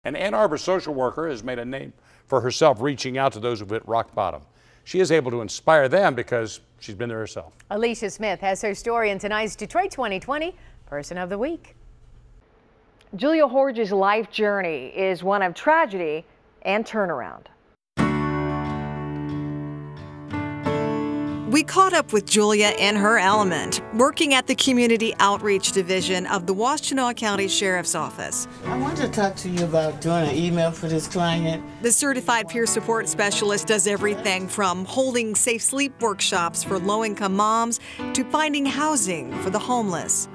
An Ann Arbor social worker has made a name for herself reaching out to those who've hit rock bottom. She is able to inspire them because she's been there herself. Alicia Smith has her story in tonight's Detroit 2020 Person of the Week. Julia Horge's life journey is one of tragedy and turnaround. We caught up with Julia in her element, working at the Community Outreach Division of the Washtenaw County Sheriff's Office. I wanted to talk to you about doing an email for this client. The certified peer support specialist does everything from holding safe sleep workshops for low-income moms to finding housing for the homeless.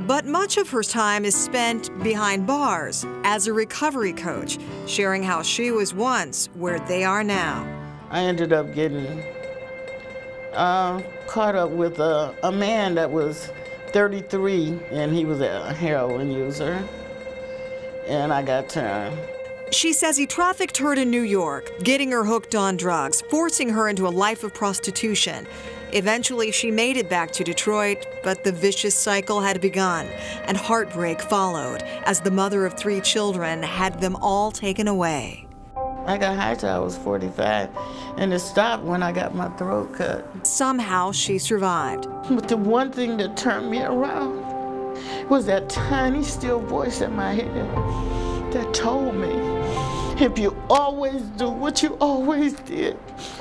But much of her time is spent behind bars as a recovery coach, sharing how she was once where they are now. I ended up getting caught up with a man that was 33, and he was a heroin user, and I got turned. She says he trafficked her to New York, getting her hooked on drugs, forcing her into a life of prostitution. Eventually, she made it back to Detroit, but the vicious cycle had begun, and heartbreak followed as the mother of 3 children had them all taken away. I got high till I was 45, and it stopped when I got my throat cut. Somehow she survived. But the one thing that turned me around was that tiny, still voice in my head that told me, if you always do what you always did,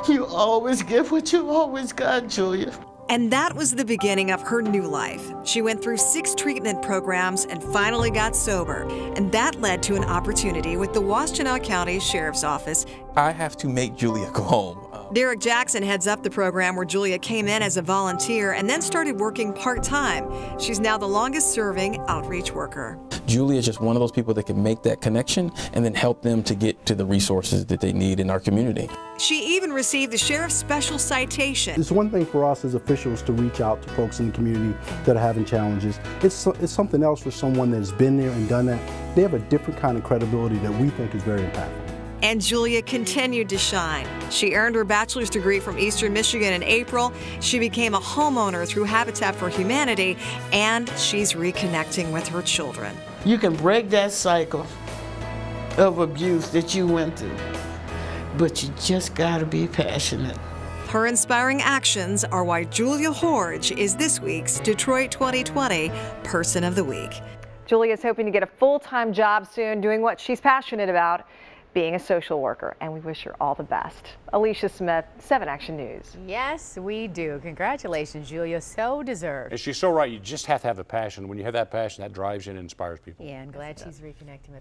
you always get what you always got, Julia. And that was the beginning of her new life. She went through 6 treatment programs and finally got sober. And that led to an opportunity with the Washtenaw County Sheriff's Office. I have to make Julia go home. Derek Jackson heads up the program where Julia came in as a volunteer and then started working part-time. She's now the longest-serving outreach worker. Julia is just one of those people that can make that connection and then help them to get to the resources that they need in our community. She even received the Sheriff's Special Citation. It's one thing for us as officials to reach out to folks in the community that are having challenges. It's something else for someone that's been there and done that. They have a different kind of credibility that we think is very impactful. And Julia continued to shine. She earned her bachelor's degree from Eastern Michigan in April. She became a homeowner through Habitat for Humanity, and she's reconnecting with her children. You can break that cycle of abuse that you went through, but you just gotta be passionate. Her inspiring actions are why Julia Horge is this week's Detroit 2020 Person of the Week. Julia's hoping to get a full-time job soon, doing what she's passionate about, being a social worker, and we wish her all the best. Alicia Smith, 7 Action News. Yes, we do. Congratulations, Julia. So deserved. And she's so right. You just have to have the passion. When you have that passion, that drives you and inspires people. Yeah, and glad she's reconnecting with